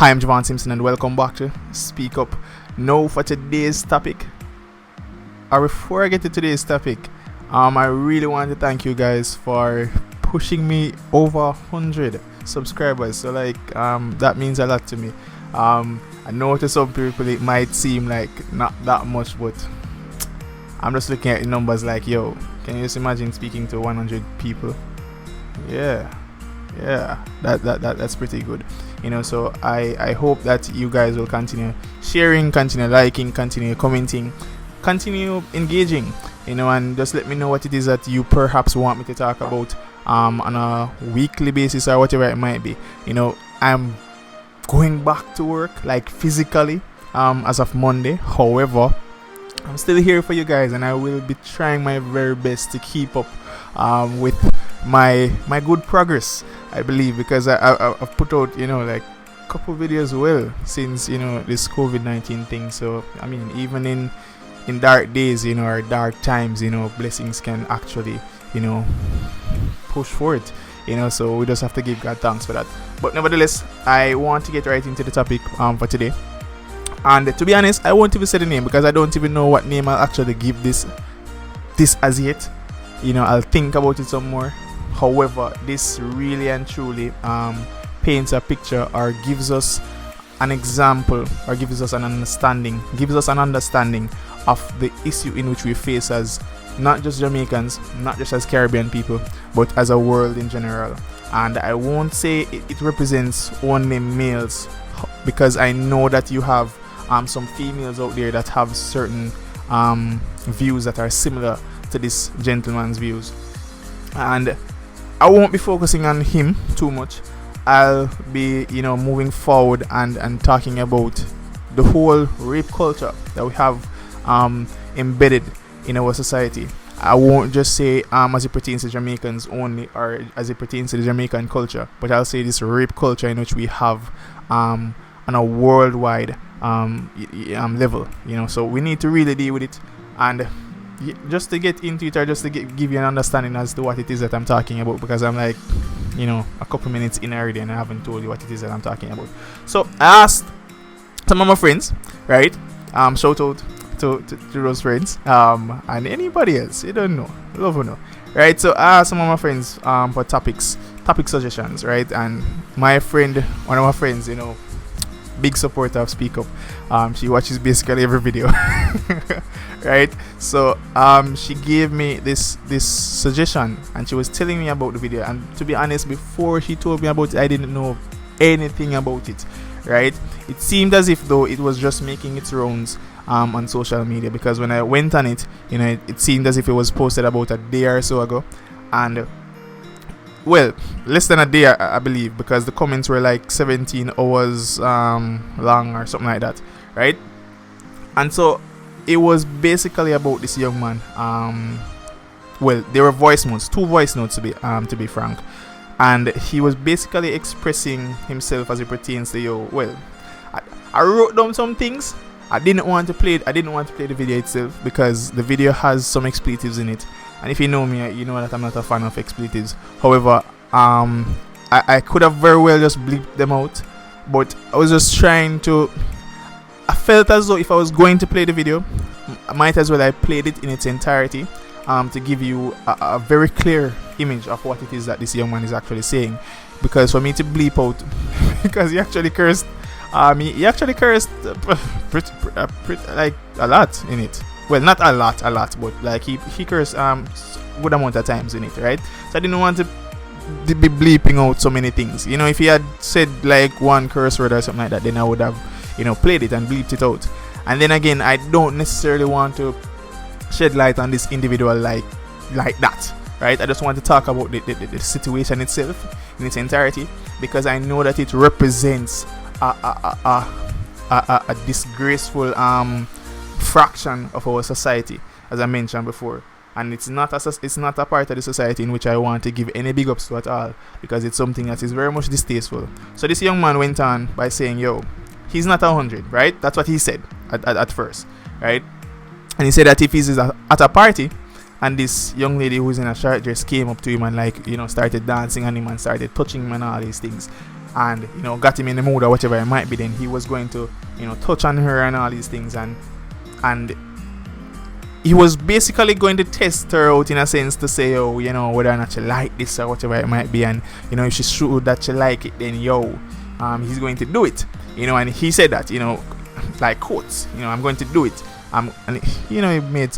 Hi, I'm Javaune Simpson and welcome back to Speak Up. Now for today's topic, or before I get to today's topic, I really want to thank you guys for pushing me over 100 subscribers. So that means a lot to me. I know to some people it might seem like not that much, but I'm just looking at the numbers like, yo, can you just imagine speaking to 100 people? Yeah, that's pretty good. So I hope that you guys will continue sharing, continue liking, continue commenting, continue engaging, and just let me know what it is that you perhaps want me to talk about on a weekly basis or whatever it might be. I'm going back to work, like physically, as of Monday. However, I'm still here for you guys, and I will be trying my very best to keep up with my good progress, I believe, because I've put out like a couple videos since this COVID-19 thing. So I mean, even in dark days, or dark times, blessings can actually push forward, so we just have to give God thanks for that. But nevertheless, I want to get right into the topic for today. And to be honest, I won't even say the name because I don't even know what name I'll actually give this as yet. I'll think about it some more. However, this really and truly paints a picture, or gives us an example, or gives us an understanding of the issue in which we face as not just Jamaicans, not just as Caribbean people, but as a world in general. And I won't say it represents only males, because I know that you have some females out there that have certain views that are similar to this gentleman's views. And I won't be focusing on him too much. I'll be moving forward and talking about the whole rape culture that we have embedded in our society. I won't just say as it pertains to Jamaicans only, or as it pertains to the Jamaican culture, but I'll say this rape culture in which we have on a worldwide level. So we need to really deal with it. And just to get into it, or just to give you an understanding as to what it is that I'm talking about, because I'm like a couple minutes in already and I haven't told you what it is that I'm talking about. So I asked some of my friends, right? Shout out to those friends, and anybody else you don't know, love or no, right? So I asked some of my friends for topic suggestions, right? And one of my friends, big supporter of Speak Up, she watches basically every video. Right? So she gave me this suggestion, and she was telling me about the video. And to be honest, before she told me about it, I didn't know anything about it, right? It seemed as if though it was just making its rounds on social media, because when I went on it, it seemed as if it was posted about a day or so ago. And well, less than a day, I believe, because the comments were like 17 hours long or something like that, right? And so it was basically about this young man. Well, there were two voice notes to be frank, and he was basically expressing himself as it pertains to I wrote down some things. I didn't want to play the video itself, because the video has some expletives in it. And if you know me, you know that I'm not a fan of expletives. However, I could have very well just bleeped them out, but I was just trying to. I felt as though if I was going to play the video, I might as well I played it in its entirety, to give you a very clear image of what it is that this young man is actually saying. Because for me to bleep out, because he actually cursed. He actually cursed pretty like a lot in it. Well, not a lot, but like he cursed good amount of times in it, right? So I didn't want to be bleeping out so many things. If he had said like one curse word or something like that, then I would have played it and bleeped it out. And then again, I don't necessarily want to shed light on this individual like that, right? I just want to talk about the situation itself in its entirety, because I know that it represents a disgraceful fraction of our society, as I mentioned before. And it's not a part of the society in which I want to give any big ups to at all, because it's something that is very much distasteful. So this young man went on by saying, he's not 100, right? That's what he said at first, right? And he said that if he's at a party and this young lady who's in a short dress came up to him and started dancing on him and started touching him and all these things, and got him in the mood or whatever it might be, then he was going to touch on her and all these things, and he was basically going to test her out in a sense to say, whether or not she like this or whatever it might be, and if she's sure that she like it, then he's going to do it, and he said that, like quotes, I'm going to do it. And he made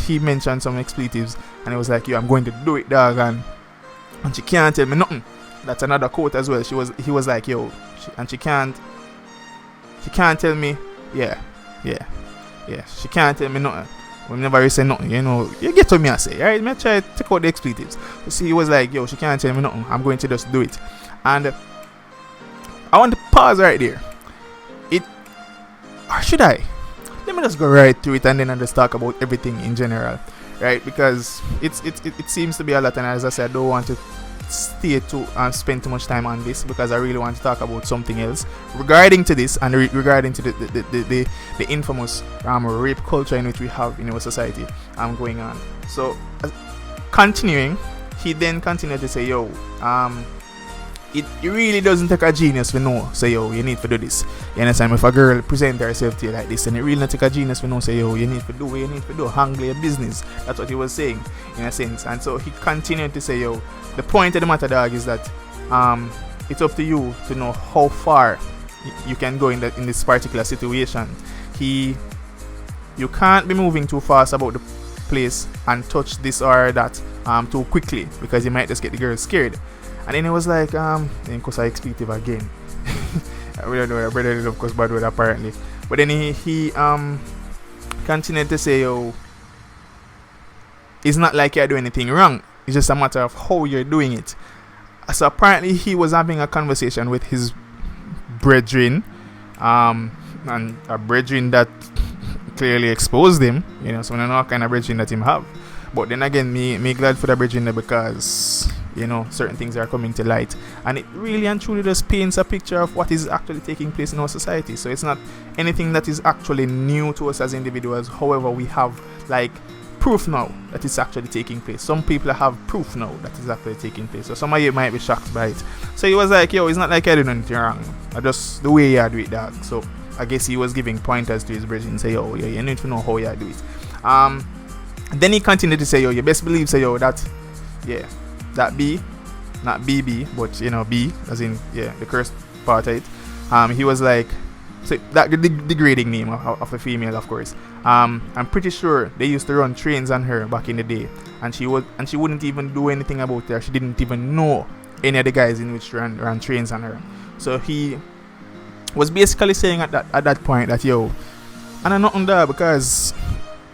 he mentioned some expletives, and it was like, I'm going to do it, dog, and she can't tell me nothing. That's another quote as well. He was like, she can't tell me, she can't tell me nothing. We never really say nothing, you get what me I say, right? Me try to take out the expletives. You see, he was like, she can't tell me nothing. I'm going to just do it. And I want to pause right there. Or should I? Let me just go right through it and then I just talk about everything in general, right? Because it seems to be a lot, and as I said, I don't want to stay too and spend too much time on this, because I really want to talk about something else regarding to this, and regarding to the infamous rape culture in which we have in our society going on. So continuing, he then continued to say, it really doesn't take a genius to know, say, you need to do this. You understand? If a girl present herself to you like this, and it really not take a genius to know, say, you need to do what you need to do, handle your business. That's what he was saying, in a sense. And so he continued to say, the point of the matter, dog, is that it's up to you to know how far you can go in this particular situation. You can't be moving too fast about the place and touch this or that too quickly, because you might just get the girl scared. And then it was like, then because I expletive again. I really don't know, I brother did of course bad word apparently. But then he continued to say, it's not like you're doing anything wrong. It's just a matter of how you're doing it. So apparently he was having a conversation with his brethren, and a brethren that clearly exposed him, so I don't know what kind of brethren that him have. But then again, me glad for the brethren there, because certain things are coming to light, and it really and truly just paints a picture of what is actually taking place in our society. So it's not anything that is actually new to us as individuals. However, we have like proof now that it's actually taking place. Some people have proof now that it's actually taking place. So some of you might be shocked by it. So he was like, it's not like I did anything wrong. I just the way you do it, dog. So I guess he was giving pointers to his brethren, say, you need to know how you do it. Then he continued to say, you best believe, say, that B, not BB, but B, as in the cursed part of it. He was like, so that the degrading name of a female, of course. I'm pretty sure they used to run trains on her back in the day, and she wouldn't even do anything about it. She didn't even know any of the guys in which ran trains on her. So he was basically saying at that point that and I'm not on there because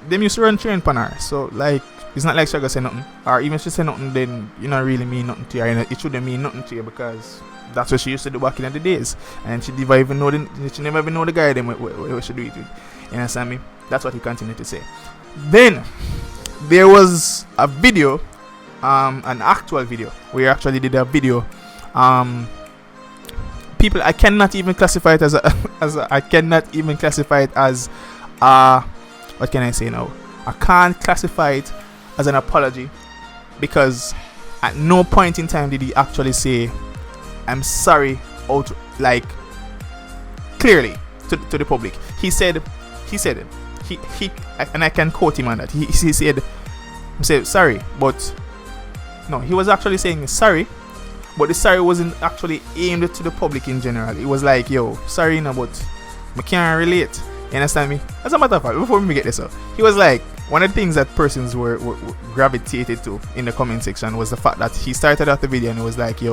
them used to run train on her. So like, it's not like she gonna say nothing, or even if she say nothing, then really mean nothing to her. It shouldn't mean nothing to you, because that's what she used to do back in the days, and she never even know the guy them what she do it with. You understand me? That's what he continued to say. Then there was a video, an actual video. We actually did a video. People, I cannot even classify it as what can I say now? I can't classify it as an apology, because at no point in time did he actually say, I'm sorry, out like clearly to the public. He said he and I can quote him on that. He said sorry, but no, he was actually saying sorry, but the sorry wasn't actually aimed to the public in general. It was like, sorry, but I can't relate. You understand me? As a matter of fact, before we get this up, he was like, one of the things that persons were gravitated to in the comment section was the fact that he started out the video and it was like, he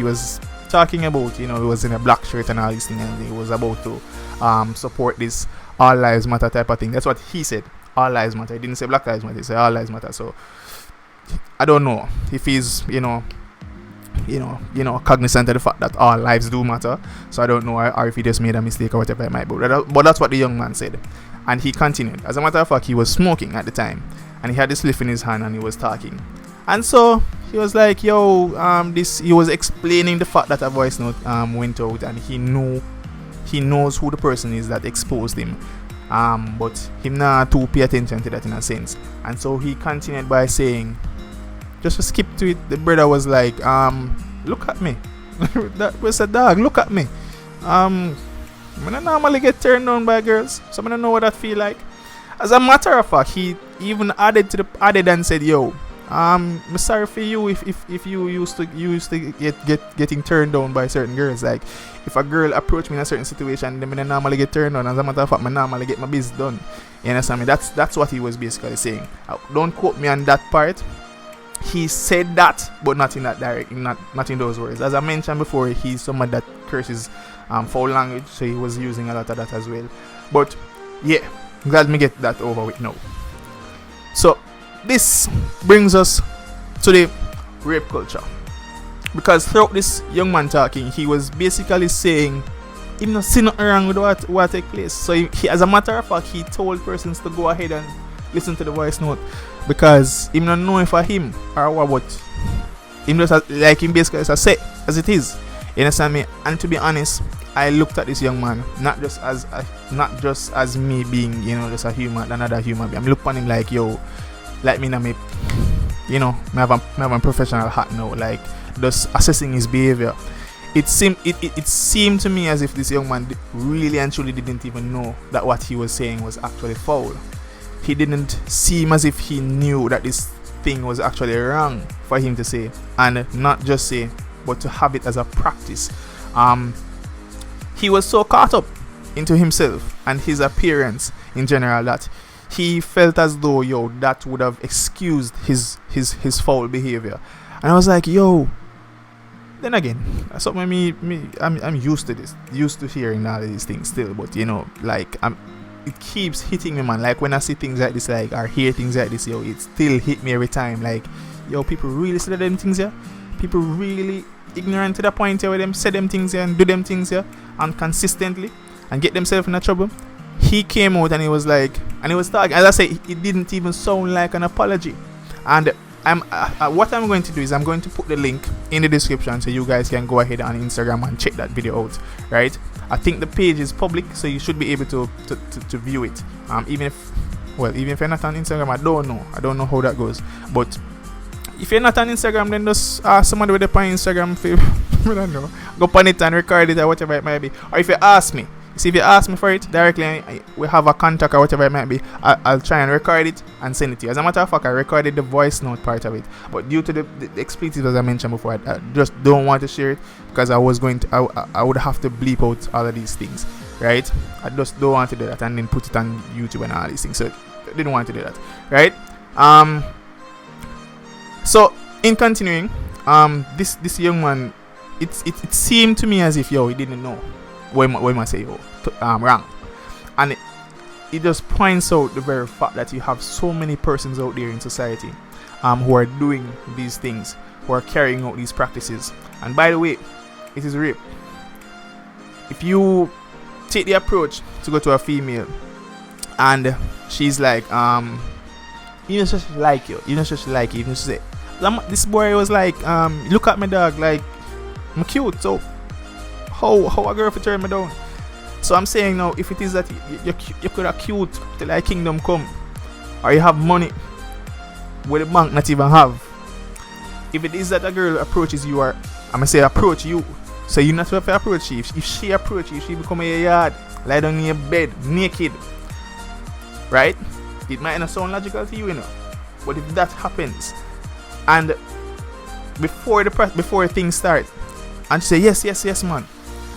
was talking about, he was in a black shirt and all these things, and he was about to support this all lives matter type of thing. That's what he said, all lives matter. He didn't say black lives matter, he said all lives matter. So I don't know if he's cognizant of the fact that all lives do matter. So I don't know, or if he just made a mistake or whatever it might be. But that's what the young man said. And he continued. As a matter of fact, he was smoking at the time, and he had this leaf in his hand and he was talking. And so he was like, he was explaining the fact that a voice note went out, and he knows who the person is that exposed him. But him not to pay attention to that in a sense. And so he continued by saying, just to skip to it, the brother was like, look at me. That was a dog. Look at me. I don't normally get turned on by girls, so I don't know what that feel like. As a matter of fact, he even added and said, "Yo, I'm sorry for you if you used to getting turned down by certain girls. Like if a girl approach me in a certain situation, then I normally get turned on. As a matter of fact, I normally get my business done. You understand me? That's what he was basically saying. Don't quote me on that part. He said that, but not in that direct, not in those words. As I mentioned before, he's someone that curses foul language, so he was using a lot of that as well. But yeah, glad me get that over with now. So this brings us to the rape culture, because throughout this young man talking, he was basically saying he not see nothing wrong with what take place. So he, as a matter of fact, he told persons to go ahead and listen to the voice note, because him not know if for him or what, but him just like him basically just say as it is. You understand me? And to be honest, I looked at this young man not just as me being, you know, just a human, another human being. I look on him like, yo, like me now, me, you know, me have a professional hat now, like just assessing his behavior. It seemed to me as if this young man really and truly didn't even know that what he was saying was actually foul. He didn't seem as if he knew that this thing was actually wrong for him to say, and not just say, but to have it as a practice. He was so caught up into himself and his appearance in general that he felt as though, yo, that would have excused his foul behavior. And I was like, yo, then again, that's something I'm used to this, used to hearing all of these things still, but you know, like it keeps hitting me, man. Like when I see things like this, like or hear things like this, yo, it still hit me every time. Like, yo, people really say them things here. People really ignorant to the point here where them say them things here and do them things here and consistently and get themselves in a trouble. He came out and he was like, and he was talking, as I say, it didn't even sound like an apology. And what I'm going to do is I'm going to put the link in the description so you guys can go ahead on Instagram and check that video out, right? I think the page is public, so you should be able to view it. Even if you're not on Instagram, I don't know how that goes. But if you're not on Instagram, then just ask somebody with the on Instagram I don't know. Go on it and record it or whatever it might be. Or if you ask me, see, if you ask me for it directly, we have a contact or whatever it might be, I'll try and record it and send it to you. As a matter of fact, I recorded the voice note part of it, but due to the expletives, as I mentioned before, I just don't want to share it, because I would have to bleep out all of these things, right? I just don't want to do that and then put it on YouTube and all these things, so I didn't want to do that, right? So in continuing, this young man, it seemed to me as if, yo, he didn't know what am I say, yo, wrong. And it just points out the very fact that you have so many persons out there in society who are doing these things, who are carrying out these practices. And by the way, it is rape. If you take the approach to go to a female and she's like, you know, just like you, just like you, just say, this boy was like, look at my dog, like I'm cute, so how a girl for turn me down? So I'm saying now, if it is that you could have cute till like kingdom come, or you have money where the bank not even have. If it is that a girl approaches you, or I'm gonna say approach you, so you not have to approach you. If she approach you, she become in your yard, lie down in your bed, naked, right? It might not sound logical to you, you know, but if that happens, and before things start, and she say yes man,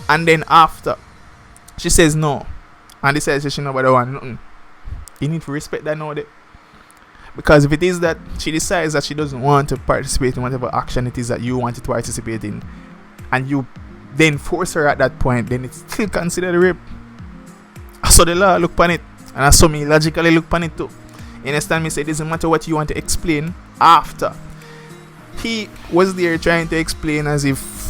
and then after she says no, and they says she nobody want nothing, you need to respect that now, because if it is that she decides that she doesn't want to participate in whatever action it is that you want to participate in, and you then force her at that point, then it's still considered rape. So the law look upon it, and I saw me logically look upon it too. You understand me? Say it doesn't matter what you want to explain after. He was there trying to explain as if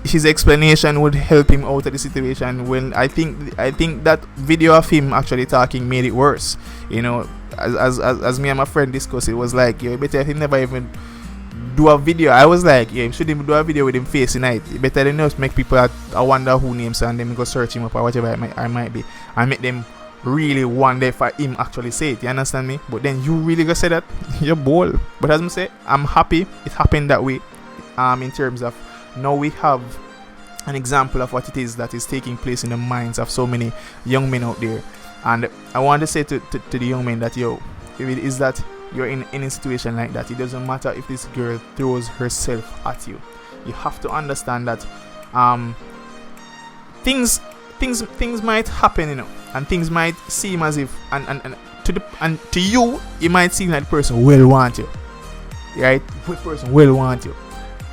his explanation would help him out of the situation, when I think that video of him actually talking made it worse. You know, as me and my friend discussed, it was like, yeah, better if he never even do a video. I was like, yeah, he shouldn't even do a video with him facing it. Better than just make people I wonder who names and then go search him up or whatever it might be, and make them really wonder for him actually say it. You understand me? But then you really go say that, you're bold. But as I say, I'm happy it happened that way, in terms of Now we have an example of what it is that is taking place in the minds of so many young men out there. And I want to say to the young men that, yo, if it is that you're in any situation like that, it doesn't matter if this girl throws herself at you. You have to understand that things might happen, you know, and things might seem as if and to you it might seem like the person will want you, right? The person will want you.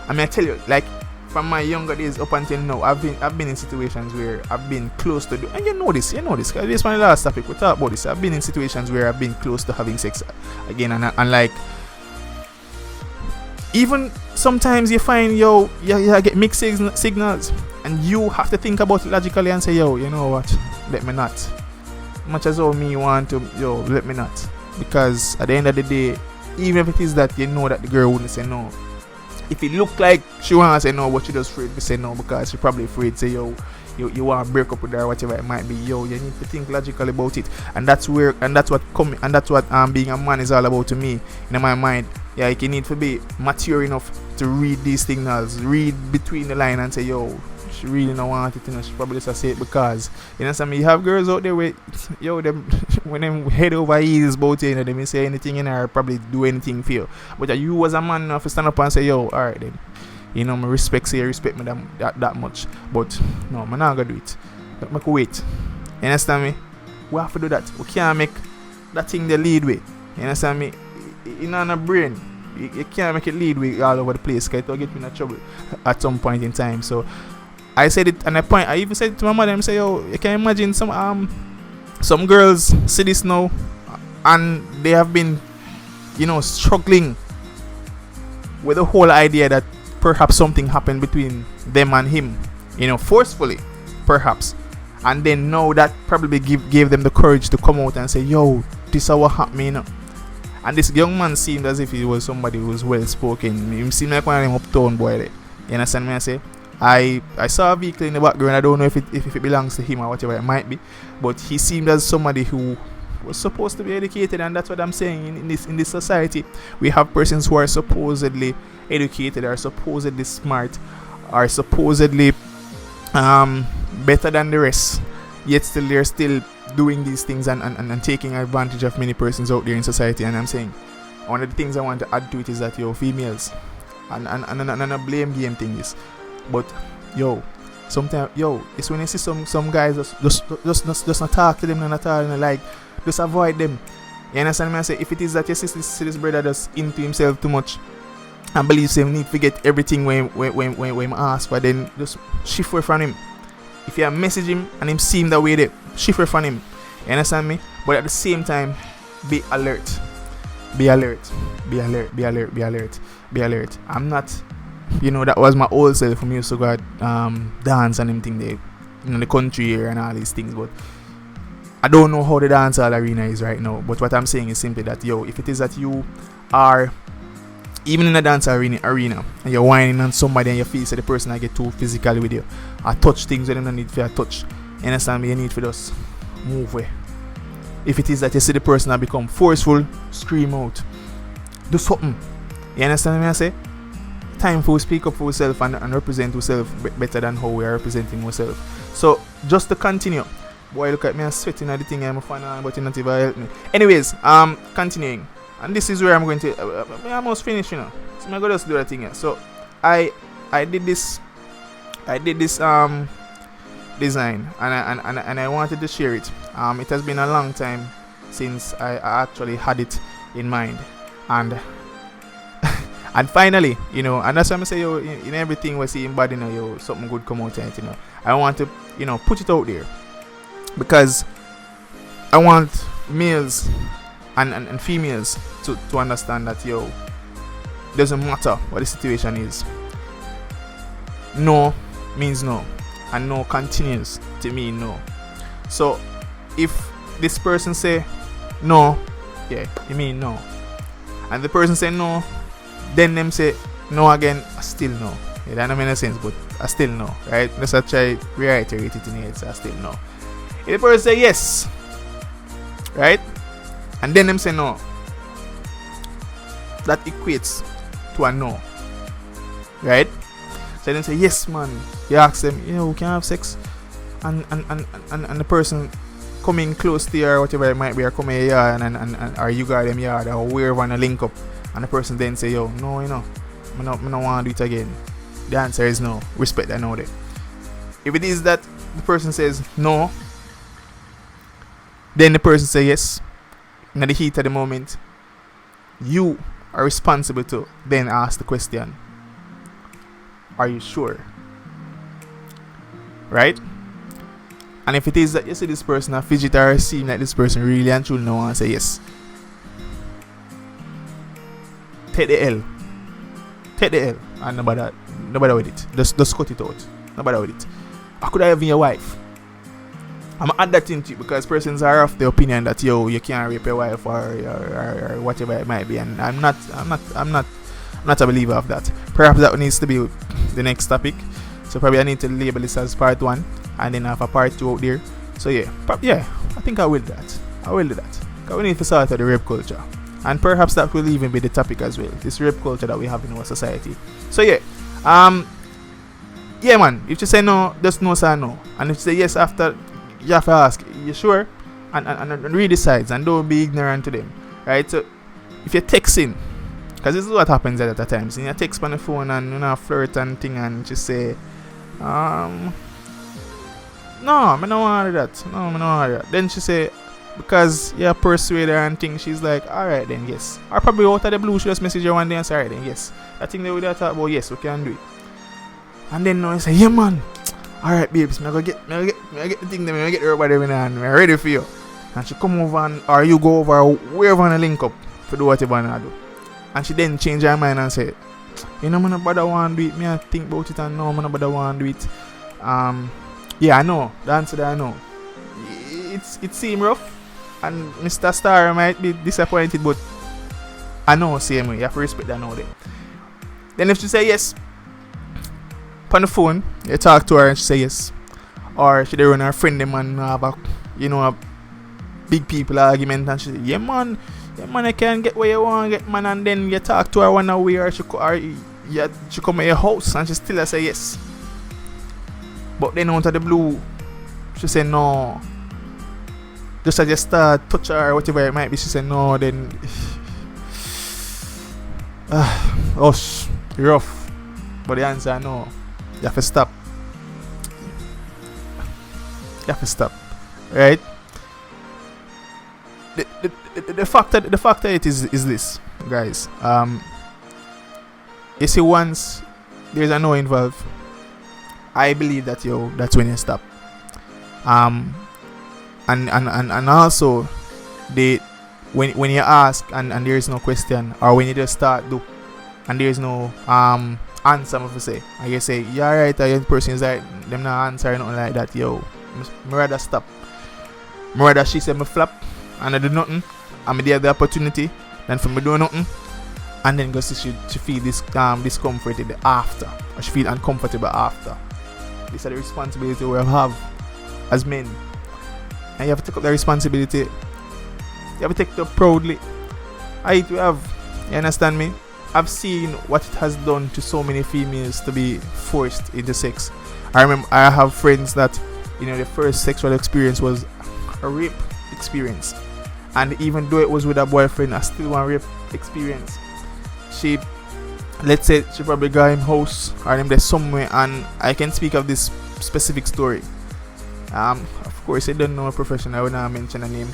I mean, I tell you, like, from my younger days up until now, I've been in situations where I've been close to and you know this, because this is my last topic. We talk about this. I've been in situations where I've been close to having sex again, and like, even sometimes you find you get mixed signals, and you have to think about it logically and say, yo, you know what, let me not. Much as all me want to, yo, let me not. Because at the end of the day, even if it is that you know that the girl wouldn't say no, if it look like she wants to say no, but she just afraid to say no because she probably afraid to say, yo, you want to break up with her or whatever it might be, yo, you need to think logically about it. And that's what being a man is all about to me, in my mind. Yeah, like, you need to be mature enough to read these signals, read between the line and say, yo, she really don't want it, you know, she probably just say it because, you know, some you have girls out there where, yo, them when them head over heels about it, you know, they may say anything in her, probably do anything for you. But you as a man enough to stand up and say, yo, alright then, you know, my respect me that much. But no, I'm not gonna do it. I can wait. You understand me? We have to do that. We can't make that thing the lead way. You understand me? In a brain, you can't make it lead way all over the place because it will get me in trouble at some point in time. So I said it, and I even said it to my mother. I say, yo, you can imagine some girls see this now, and they have been, you know, struggling with the whole idea that perhaps something happened between them and him, you know, forcefully, perhaps, and then now that probably gave them the courage to come out and say, yo, this is what happened, you know. And this young man seemed as if he was somebody who was well spoken. He seemed like one of them uptown boy there. You understand me? I say, I saw a vehicle in the background. I don't know if it belongs to him or whatever it might be, but he seemed as somebody who was supposed to be educated, and that's what I'm saying. In this society, we have persons who are supposedly educated, are supposedly smart, are supposedly better than the rest, yet still they're still doing these things and taking advantage of many persons out there in society. And I'm saying, one of the things I want to add to it is that, yo, females, and a blame game thing is, but yo, sometimes, yo, it's when you see some guys just not talk to them and at all, and like, just avoid them. You understand me? I say, if it is that you see this brother just into himself too much and believes him need to get everything when he ask for, then just shift away from him. If you message him and him seem that way, there, shift away from him. You understand me? But at the same time, be alert. Be alert. Be alert. Be alert. Be alert. Be alert. I'm not, you know, that was my old self from used to go dance and everything there in the country here and all these things, but I don't know how the dancehall arena is right now. But what I'm saying is simply that, yo, if it is that you are even in a dance arena and you're whining on somebody and you feel so the person I get too physical with you, I touch things when you don't need for a touch, you understand me? You need for just move away. If it is that you see the person that become forceful, scream out, do something. You understand me? I say time for speak up for yourself and represent yourself better than how we are representing ourselves. So just to continue, boy, look at me, I'm sweating at the thing I'm a fan of, but you not even help me. Anyways, continuing. And this is where I'm going to I'm almost finished, you know. So I'm going to just do that thing here. So I did this design and I wanted to share it. It has been a long time since I actually had it in mind, and and finally, you know, and that's why I say, yo, in everything we see in body, you know, yo, something good come out of it, you know. I want to, you know, put it out there because I want males and females to understand that, yo, doesn't matter what the situation is. No means no, and no continues to mean no. So if this person say no, yeah, you mean no, and the person say no, then them say no again, I still no. Yeah, that don't make no sense, but I still no, right? Let's try reiterate it in here. So I still no. If the person say yes, right, and then them say no, that equates to a no, right? So then say, yes, man. You ask them, we can have sex. And the person coming close to you or whatever it might be, or coming here and or you got them yard or wherever on a link up. And the person then say, no, I don't want to do it again. The answer is no. Respect that now there. If it is that the person says no, then the person say yes. In the heat of the moment, you are responsible to then ask the question, are you sure? Right? And if it is that you see this person a fidget or seem like this person really and truly no want to say yes, take the L. Take the L and nobody with it. Just cut it out. Nobody with it. I could have been your wife. I'm add that into it because persons are of the opinion that you can't rape your wife or whatever it might be, and I'm not a believer of that. Perhaps that needs to be the next topic. So probably I need to label this as part 1 and then have a part 2 out there. So yeah, I think I will do that. Because we need to sort out the rape culture. And perhaps that will even be the topic as well. This rape culture that we have in our society. So yeah. Yeah man, if you say no, just no say no. And if you say yes after, you have to ask, you sure? And read the sides and don't be ignorant to them. Right? So if you're texting, because this is what happens at times. You text on the phone and flirt and thing and just say, no, I don't want that. No, I don't want that. Then she say, because you're persuade her and thing, she's like, alright then, yes. Or probably out of the blue, she just message her one day and say, alright then, yes. I think they would have talk about, yes, we can do it. And then now I say, yeah man, alright babes, I get the thing then, I get everybody in and I'm ready for you. And she come over and, or you go over wherever on a link up to do whatever I do. And she then change her mind and say, I'm not bother want to do it. Me I think about it and no, I'm not bother want to do it. Yeah, I know. The answer that I know. It seems rough. And Mr. Star might be disappointed, but I know same way. You have to respect that now. Then if she say yes, on the phone, you talk to her and she say yes. Or she run her friend them and have a big people argument and she say, yeah man, I can get where you want to get man, and then you talk to her one away or she come at your house and she still say yes. But then out of the blue, she say no. Just as you start touch her or whatever it might be, she say no, then rough. But the answer no. You have to stop. Right? The fact that it is this, guys. You see, once there's a no involved, I believe that that's when you stop. And also when you ask and there is no question, or when you just start do and there is no answer, if you say, and you say yeah right, or the person is like them not answer nothing like that, me rather stop. Me rather she say me flap and I do nothing and me get the opportunity than for me do nothing and then go see she feel this discomforted after, or she feel uncomfortable after. This is the responsibility we have as men, and you have to take up the responsibility. You have to take it up proudly. You understand me? I've seen what it has done to so many females to be forced into sex. I remember I have friends that the first sexual experience was a rape experience, and even though it was with a boyfriend, I still want rape experience. Let's say she probably got him house or him there somewhere, and I can speak of this specific story. Of course I don't know a professional, I would not mention a name.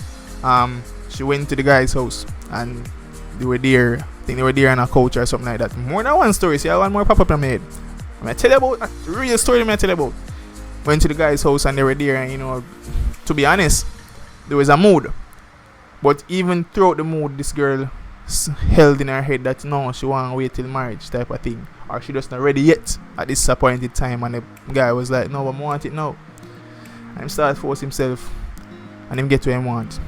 She went to the guy's house and they were there. I think they were there on a couch or something like that. More than one story. See, I want more pop up in my head. I'm gonna tell you about a real story. I'm gonna tell you about. Went to the guy's house and they were there, and to be honest, there was a mood. But even throughout the mood, this girl held in her head that no, she want to wait till marriage type of thing, or she just not ready yet at this appointed time. And the guy was like, no, I want it now. And he started to force himself, and him get what he want.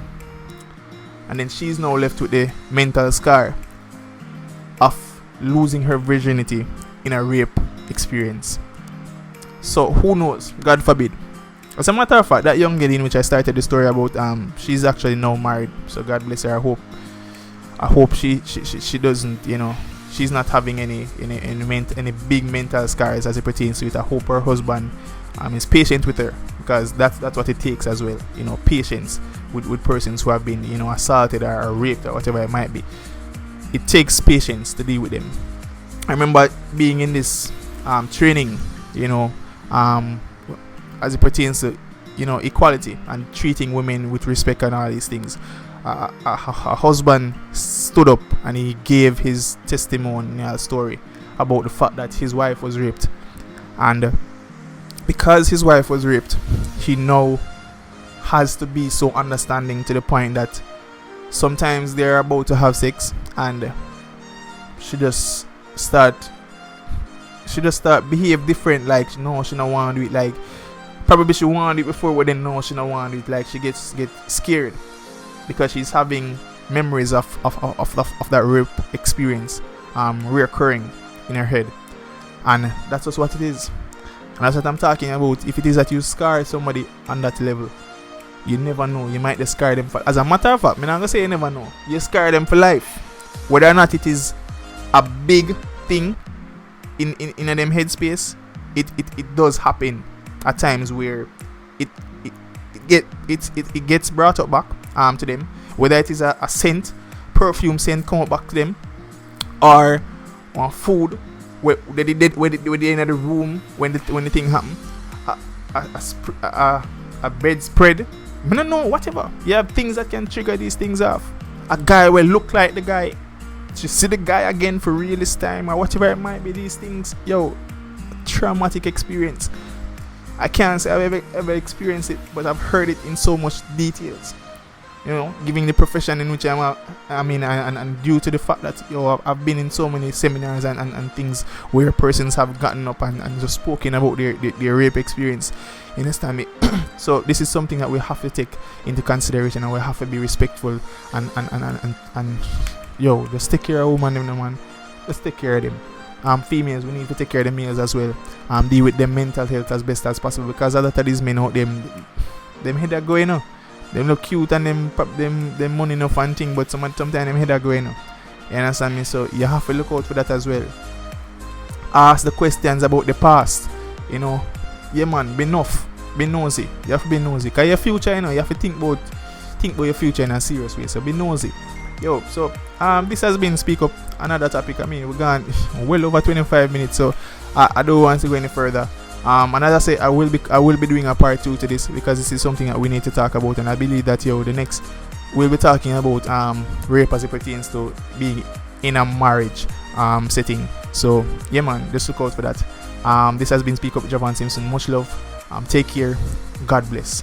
And then she's now left with the mental scar of losing her virginity in a rape experience. So who knows? God forbid. As a matter of fact, that young lady in which I started the story about, she's actually now married. So God bless her. I hope she doesn't, she's not having any big mental scars as it pertains to it. I hope her husband is patient with her, because that's what it takes as well. Patience with persons who have been assaulted or raped or whatever it might be. It takes patience to deal with them. I remember being in this training, as it pertains to equality and treating women with respect and all these things. A husband stood up and he gave his testimonial story about the fact that his wife was raped, and because his wife was raped, he now has to be so understanding to the point that sometimes they're about to have sex and she just start behave different, like no, she don't want to do it, like probably she wanted it before, but then no, she don't want to do it, like she get scared because she's having memories of that rape experience reoccurring in her head. And that's just what it is, and that's what I'm talking about. If it is that you scar somebody on that level, you never know, you might just scar them for, as a matter of fact, I'm not gonna say you never know, you scar them for life, whether or not it is a big thing in them headspace. It does happen at times where it gets brought up back to them, whether it is a scent, perfume scent come up back to them, or food where they did when they in the room when the thing happened, a bedspread, I don't know, whatever. You have things that can trigger these things off. A guy will look like the guy, you see the guy again for real this time, or whatever it might be. These things, traumatic experience. I can't say I've ever experienced it, but I've heard it in so much details. Giving the profession in which and due to the fact that I've been in so many seminars and things where persons have gotten up and just spoken about their rape experience. You understand me? So this is something that we have to take into consideration, and we have to be respectful and just take care of women, man. Just take care of them. Females, we need to take care of the males as well. Deal with their mental health as best as possible, because a lot of these men out them head are going up. Them look cute and them money enough and thing, but sometimes them head are going up. You understand me? So you have to look out for that as well. Ask the questions about the past. Yeah man, be enough. Be nosy. You have to be nosy. Because your future, you have to think about your future in a serious way. So be nosy. So this has been Speak Up, another topic. We're gone well over 25 minutes, so I don't want to go any further. And as I say, I will be doing a part 2 to this, because this is something that we need to talk about, and I believe that the next we'll be talking about rape as it pertains to being in a marriage setting. So yeah man, just look out for that. This has been Speak Up with Javaune Simpson. Much love. Take care. God bless.